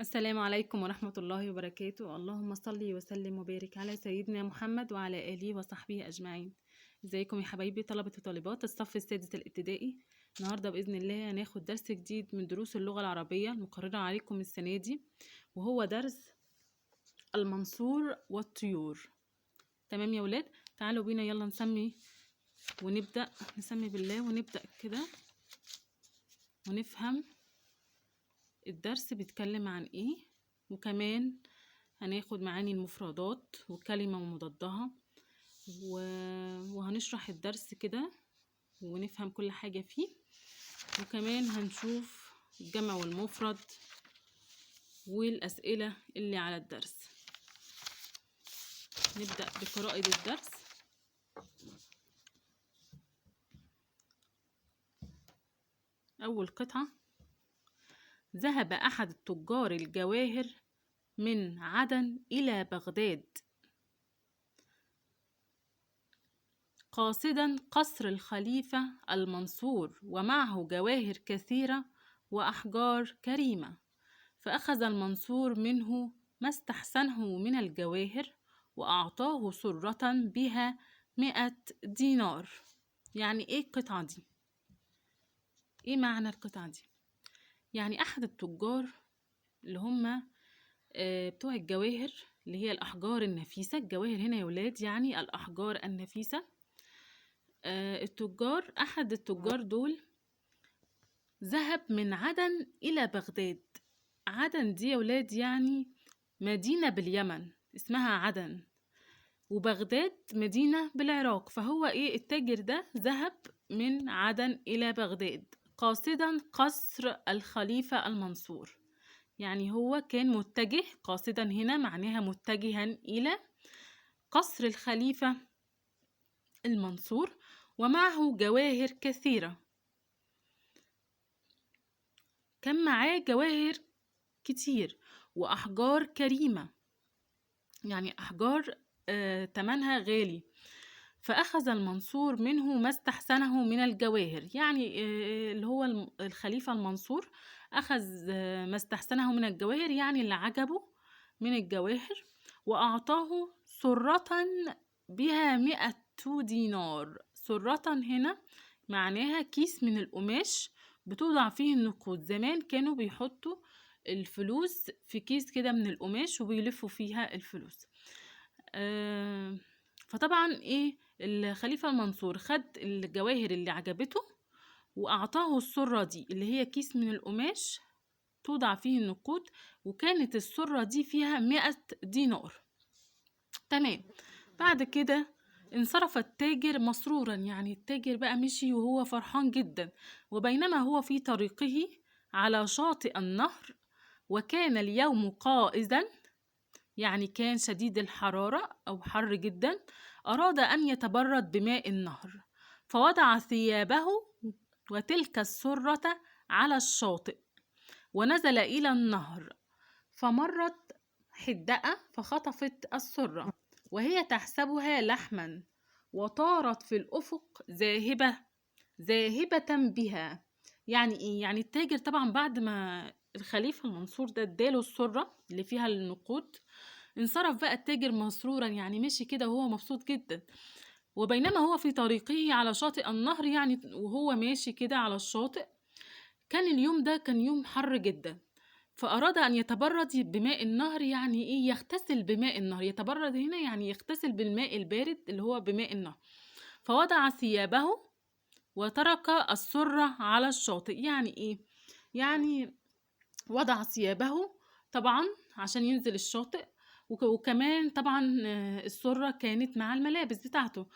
السلام عليكم ورحمة الله وبركاته. اللهم صل وسلم وبارك على سيدنا محمد وعلى آله وصحبه أجمعين. ازيكم يا حبايبي طلبة وطالبات الصف السادس الابتدائي؟ النهاردة بإذن الله هناخد درس جديد من دروس اللغة العربية المقررة عليكم السنة دي، وهو درس المنصور والطيور. تمام يا ولاد؟ تعالوا بينا يلا نسمي بالله ونبدأ كده ونفهم الدرس بيتكلم عن ايه، وكمان هناخد معاني المفردات وكلمة ومضادها وهنشرح الدرس كده ونفهم كل حاجة فيه، وكمان هنشوف الجمع والمفرد والأسئلة اللي على الدرس. نبدأ بقراءة الدرس. أول قطعة: ذهب أحد تجار الجواهر من عدن إلى بغداد قاصدا قصر الخليفة المنصور، ومعه جواهر كثيرة وأحجار كريمة، فأخذ المنصور منه ما استحسنه من الجواهر وأعطاه سرة بها 100 دينار. يعني إيه القطعة دي؟ إيه معنى القطعة دي؟ يعني أحد التجار اللي هم بتوع الجواهر اللي هي الأحجار النفيسة. الجواهر هنا يا ولاد يعني الأحجار النفيسة. أحد التجار دول ذهب من عدن إلى بغداد. عدن دي يا ولاد يعني مدينة باليمن اسمها عدن، وبغداد مدينة بالعراق. فهو التاجر ده ذهب من عدن إلى بغداد قاصدا قصر الخليفة المنصور. يعني هو كان متجه، قاصدا هنا معناها متجها إلى قصر الخليفة المنصور، ومعه جواهر كثيرة. كان معاه جواهر كتير وأحجار كريمة، يعني أحجار تمنها غالي. فأخذ المنصور منه ما استحسنه من الجواهر، يعني اللي هو الخليفة المنصور أخذ ما استحسنه من الجواهر، يعني اللي عجبه من الجواهر، وأعطاه سرة بها 100 دينار. سرة هنا معناها كيس من القماش بتوضع فيه النقود. زمان كانوا بيحطوا الفلوس في كيس كده من القماش وبيلفوا فيها الفلوس. فطبعا الخليفة المنصور خد الجواهر اللي عجبته وأعطاه السرة دي اللي هي كيس من القماش توضع فيه النقود، وكانت السرة دي فيها 100 دينار. تمام. بعد كده انصرف التاجر مسرورا، يعني التاجر بقى مشي وهو فرحان جدا. وبينما هو في طريقه على شاطئ النهر وكان اليوم قائزا، يعني كان شديد الحرارة أو حر جدا، أراد أن يتبرد بماء النهر، فوضع ثيابه وتلك السرة على الشاطئ ونزل إلى النهر. فمرت حدأة فخطفت السرة وهي تحسبها لحما، وطارت في الأفق ذاهبة بها. يعني يعني التاجر طبعا بعد ما الخليفة المنصور ده اداله السرة اللي فيها النقود، انصرف بقى التاجر مسرورا، يعني مشي كده وهو مبسوط جدا. وبينما هو في طريقه على شاطئ النهر، يعني وهو ماشي كده على الشاطئ، كان اليوم ده كان يوم حر جدا، فأراد أن يتبرد بماء النهر. يعني يغتسل بماء النهر. يتبرد هنا يعني يغتسل بالماء البارد اللي هو بماء النهر. فوضع ثيابه وترك السرة على الشاطئ. يعني يعني وضع ثيابه طبعا عشان ينزل الشاطئ، وكمان طبعا السرة كانت مع الملابس بتاعته.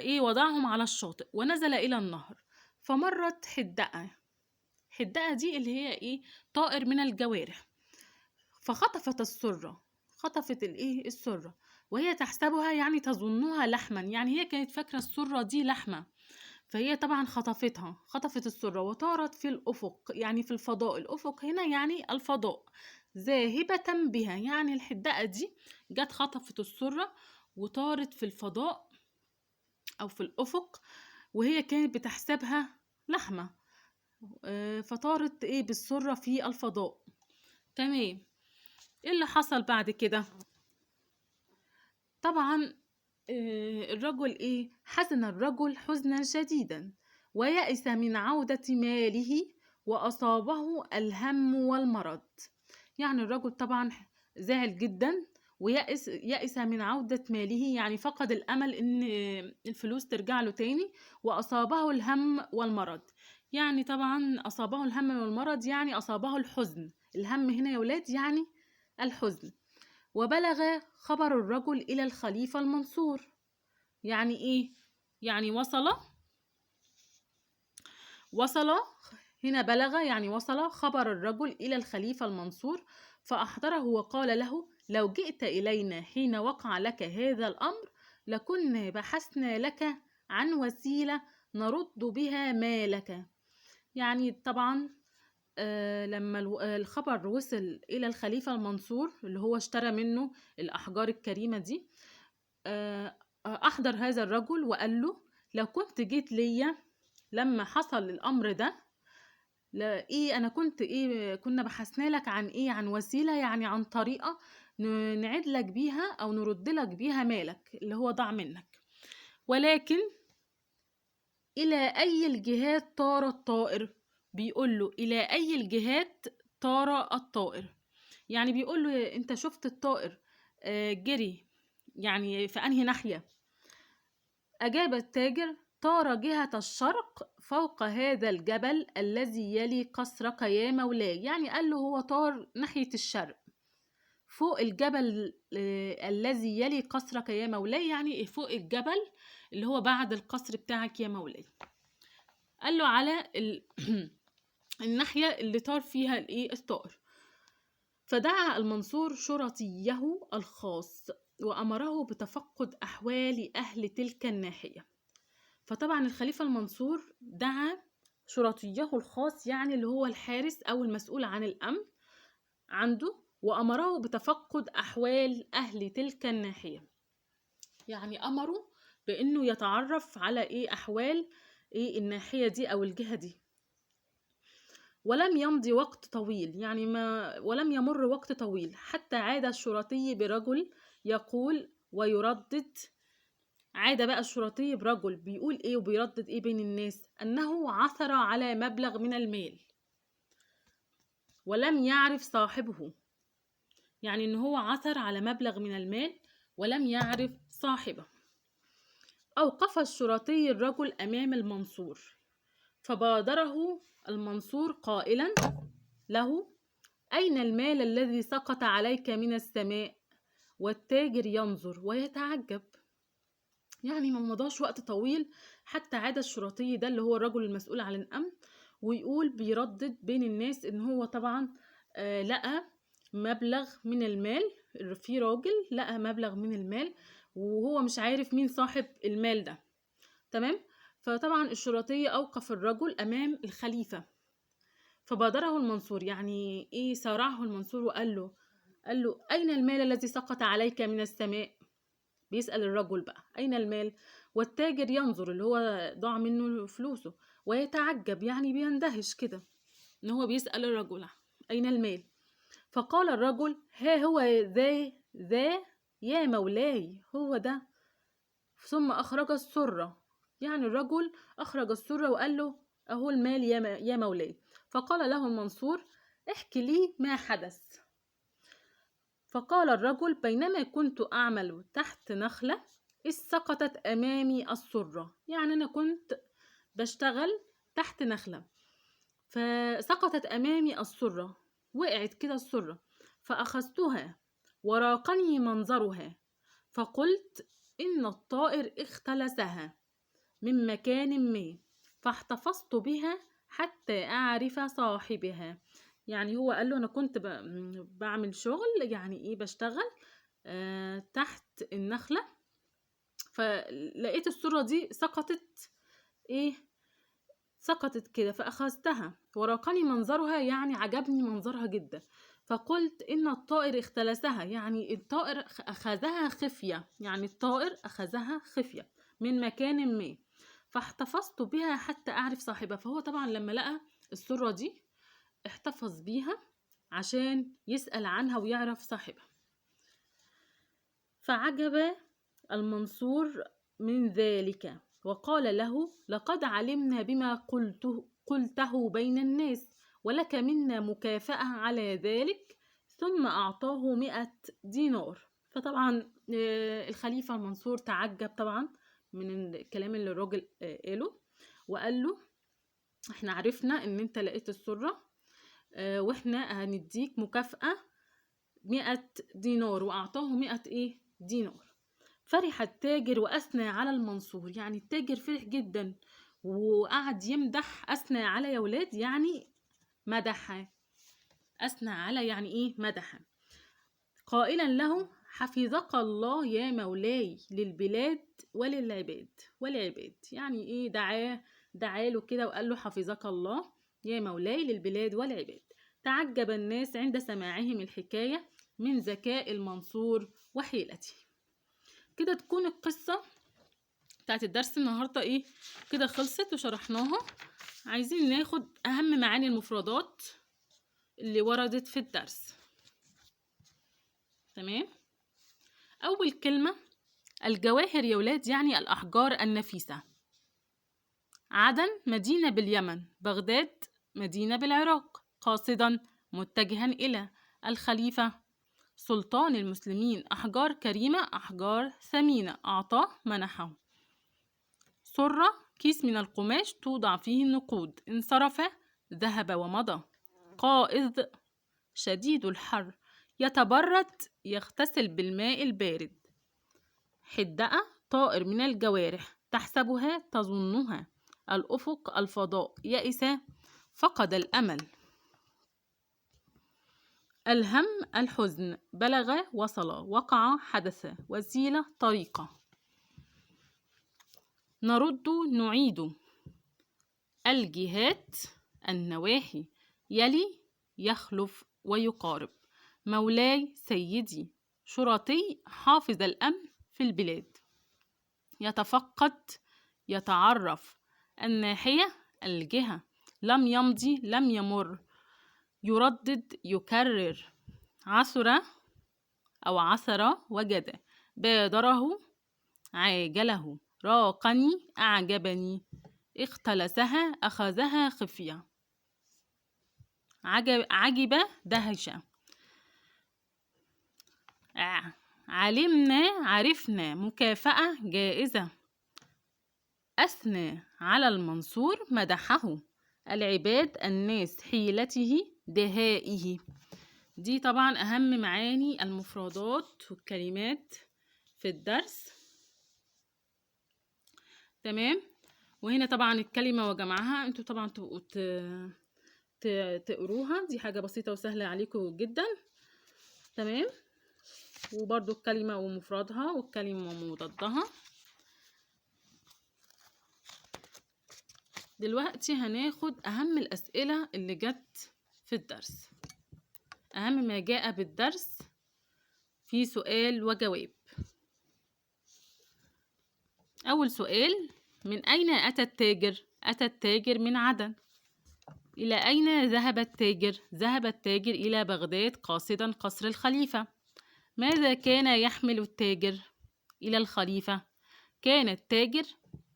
وضعهم على الشاطئ ونزل إلى النهر. فمرت حدقة دي اللي هي طائر من الجوارح، فخطفت السرة. خطفت السرة وهي تحسبها، يعني تظنها لحما، يعني هي كانت فاكرة السرة دي لحمة. فهي طبعا خطفت السرة وطارت في الأفق، يعني في الفضاء. الأفق هنا يعني الفضاء. ذاهبة بها، يعني الحدقة دي جت خطفت السرة وطارت في الفضاء أو في الأفق، وهي كانت بتحسبها لحمة، فطارت بالسرة في الفضاء. تمام. ايه اللي حصل بعد كده؟ طبعا الرجل ايه، حزن الرجل حزنا شديدا ويأس من عودة ماله وأصابه الهم والمرض. يعني الرجل طبعا زعل جدا يأس من عودة ماله، يعني فقد الأمل إن الفلوس ترجع له تاني، وأصابه الهم والمرض. يعني طبعا أصابه الهم والمرض يعني أصابه الحزن. الهم هنا يا ولاد يعني الحزن. وبلغ خبر الرجل إلى الخليفة المنصور. يعني إيه؟ يعني وصل هنا بلغ يعني وصل خبر الرجل إلى الخليفة المنصور، فأحضره وقال له: لو جئت إلينا حين وقع لك هذا الأمر لكنا بحثنا لك عن وسيلة نرد بها مالك. يعني طبعا لما الخبر وصل إلى الخليفة المنصور اللي هو اشترى منه الأحجار الكريمة دي، أحضر هذا الرجل وقال له: لو كنت جيت ليا لما حصل الأمر ده، لا إيه أنا كنت إيه كنا بحثنا لك عن إيه، عن وسيلة، يعني عن طريقة نعيد لك بيها أو نرد لك بيها مالك اللي هو ضاع منك. ولكن إلى أي الجهات طار الطائر؟ بيقول له إلى أي الجهات طار الطائر، يعني بيقول له أنت شفت الطائر جري يعني في أنهي ناحية؟ أجاب التاجر: طار جهة الشرق فوق هذا الجبل الذي يلي قصرك يا مولاي. يعني قال له هو طار ناحية الشرق فوق الجبل الذي يلي قصرك يا مولاي، يعني فوق الجبل اللي هو بعد القصر بتاعك يا مولاي. قال له على الناحية اللي طار فيها الطائر. فدعا المنصور شرطيه الخاص وأمره بتفقد أحوال أهل تلك الناحية. فطبعا الخليفة المنصور دعا شرطيه الخاص، يعني اللي هو الحارس أو المسؤول عن الأمن عنده، وأمره بتفقد أحوال أهل تلك الناحية. يعني أمره بأنه يتعرف على أحوال الناحية دي أو الجهة دي. ولم يمضي وقت طويل، يعني ولم يمر وقت طويل حتى عاد الشرطي برجل يقول ويردد. عاد بقى الشرطي برجل بيقول وبيردد بين الناس أنه عثر على مبلغ من المال ولم يعرف صاحبه. يعني إن هو عثر على مبلغ من المال ولم يعرف صاحبه. أوقف الشرطي الرجل أمام المنصور، فبادره المنصور قائلا له: أين المال الذي سقط عليك من السماء؟ والتاجر ينظر ويتعجب. يعني ما مضاش وقت طويل حتى عاد الشرطي ده اللي هو الرجل المسؤول عن الأمن ويقول بيردد بين الناس إن هو طبعا لقى مبلغ من المال. في راجل لقى مبلغ من المال وهو مش عارف مين صاحب المال ده. تمام. فطبعا الشرطي أوقف الرجل أمام الخليفة، فبادره المنصور، يعني سارعه المنصور وقال له أين المال الذي سقط عليك من السماء؟ بيسأل الرجل بقى أين المال. والتاجر ينظر اللي هو ضاع منه فلوسه ويتعجب، يعني بيندهش كده إن هو بيسأل الرجل أين المال. فقال الرجل: ها هو ذا يا مولاي، هو ده. ثم أخرج السرة، يعني الرجل أخرج السرة وقال له: أهو المال يا مولاي. فقال له المنصور: احكي لي ما حدث. فقال الرجل: بينما كنت أعمل تحت نخلة إذ سقطت أمامي السرة. يعني أنا كنت بشتغل تحت نخلة فسقطت أمامي السرة، وقعت كده السرة، فأخذتها وراقني منظرها، فقلت إن الطائر اختلسها من مكان ما، فاحتفظت بها حتى أعرف صاحبها. يعني هو قال له أنا كنت بعمل شغل، يعني بشتغل تحت النخلة، فلقيت السرة دي سقطت كده، فأخذتها وراقني منظرها، يعني عجبني منظرها جدا، فقلت إن الطائر اختلسها، يعني الطائر أخذها خفية، يعني الطائر أخذها خفية من مكان ما، فاحتفظت بها حتى أعرف صاحبها. فهو طبعا لما لقى السرة دي احتفظ بيها عشان يسأل عنها ويعرف صاحبها. فعجب المنصور من ذلك وقال له: لقد علمنا بما قلته بين الناس، ولك منا مكافأة على ذلك. ثم أعطاه 100 دينار. فطبعا الخليفة المنصور تعجب طبعا من الكلام اللي الراجل قاله، وقال له: احنا عرفنا ان انت لقيت السرة، واحنا هنديك مكافأة 100 دينار. وأعطاه 100 دينار. فرح التاجر وأثنى على المنصور. يعني التاجر فرح جدا وقعد يمدح. أثنى على يا ولاد يعني مدح. أثنى على يعني مدح. قائلا له: حفظك الله يا مولاي للبلاد والعباد. يعني دعاله كده وقال له: حفظك الله يا مولاي للبلاد والعباد. تعجب الناس عند سماعهم الحكاية من ذكاء المنصور وحيلته. كده تكون القصة بتاعت الدرس النهاردة كده خلصت وشرحناها. عايزين ناخد أهم معاني المفردات اللي وردت في الدرس. تمام. أول كلمة الجواهر يا ولاد يعني الأحجار النفيسة. عدن مدينة باليمن، بغداد مدينة بالعراق، قاصدا متجها إلى. الخليفة سلطان المسلمين، أحجار كريمة، أحجار ثمينة، أعطاه منحه. سرة كيس من القماش توضع فيه النقود. انصرف ذهب ومضى. قائض شديد الحر، يتبرد يغتسل بالماء البارد. حدقة طائر من الجوارح، تحسبها تظنها. الأفق الفضاء، يئس فقد الأمل. الهم الحزن، بلغ وصل، وقع حدث، وسيلة طريقة. نرد نعيد. الجهات النواحي، يلي يخلف ويقارب. مولاي سيدي، شرطي حافظ الأمن في البلاد. يتفقد يتعرف. الناحية الجهة، لم يمضي لم يمر. يردد يكرر. عثر أو عثر وجد. بادره عاجله. راقني أعجبني. اختلسها أخذها خفية. عجب دهش. علمنا عرفنا، مكافأة جائزة. أثنى على المنصور مدحه. العباد الناس، حيلته دهائه. دي طبعا أهم معاني المفردات والكلمات في الدرس. تمام. وهنا طبعا الكلمة وجمعها انتوا طبعا تبقوا تقروها. دي حاجة بسيطة وسهلة عليكم جدا. تمام. وبرضو الكلمة ومفردها والكلمة ومضادها. دلوقتي هناخد أهم الأسئلة اللي جت في الدرس. أهم ما جاء بالدرس في سؤال وجواب. أول سؤال: من أين أتى التاجر؟ أتى التاجر من عدن. إلى أين ذهب التاجر؟ ذهب التاجر إلى بغداد قاصدا قصر الخليفة. ماذا كان يحمل التاجر؟ إلى الخليفة. كان التاجر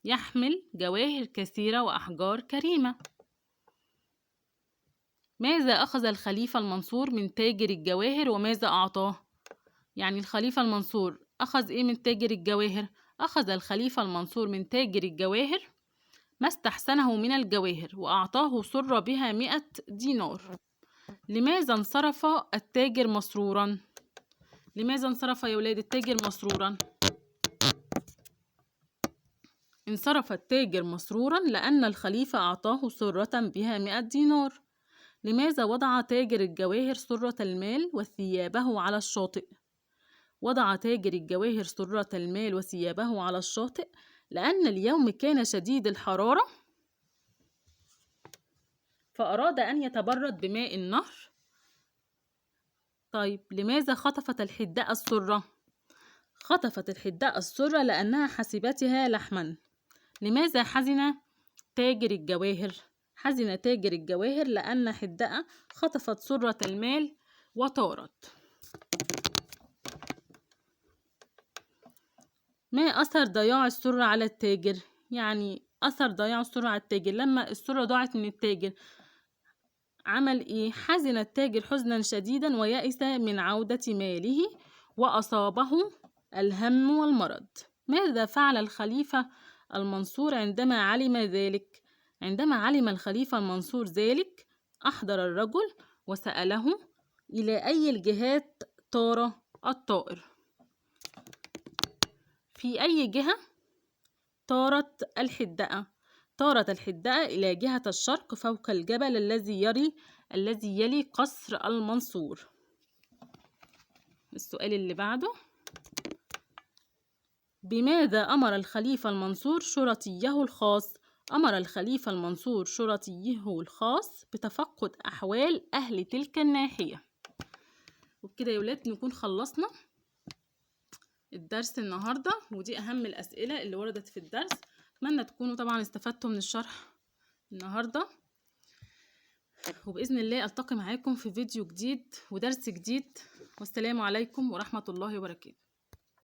يحمل جواهر كثيرة وأحجار كريمة. ماذا أخذ الخليفة المنصور من تاجر الجواهر وماذا أعطاه؟ يعني الخليفة المنصور أخذ من تاجر الجواهر؟ أخذ الخليفة المنصور من تاجر الجواهر ما استحسنه من الجواهر وأعطاه سر بها 100 دينار. لماذا انصرف التاجر مسرورا؟ لماذا انصرف يا ولاد التاجر مسرورا؟ انصرف التاجر مسرورا لأن الخليفة أعطاه سرة بها 100 دينار. لماذا وضع تاجر الجواهر سرة المال وثيابه على الشاطئ؟ وضع تاجر الجواهر سرة المال وثيابه على الشاطئ لأن اليوم كان شديد الحرارة فأراد أن يتبرد بماء النهر. طيب لماذا خطفت الحداء السرة؟ خطفت الحداء السرة لأنها حسبتها لحما. لماذا حزن تاجر الجواهر؟ حزن تاجر الجواهر لأن حدأة خطفت سرة المال وطارت. ما أثر ضياع السرة على التاجر؟ يعني أثر ضياع السرة على التاجر، لما السرة ضاعت من التاجر عمل إيه؟ حزن التاجر حزنا شديدا ويأس من عودة ماله وأصابه الهم والمرض. ماذا فعل الخليفة المنصور عندما علم ذلك؟ عندما علم الخليفة المنصور ذلك أحضر الرجل وسأله إلى أي الجهات طار الطائر؟ في أي جهة طارت الحدأة؟ طارت الحدأة إلى جهة الشرق فوق الجبل الذي يلي قصر المنصور. السؤال اللي بعده، بماذا أمر الخليفة المنصور شرطيه الخاص؟ أمر الخليفة المنصور شرطيه الخاص بتفقد أحوال أهل تلك الناحية. وبكده يا ولاد نكون خلصنا الدرس النهاردة، ودي أهم الأسئلة اللي وردت في الدرس. أتمنى تكونوا طبعا استفدتوا من الشرح النهاردة، وبإذن الله ألتقي معاكم في فيديو جديد ودرس جديد، والسلام عليكم ورحمة الله وبركاته.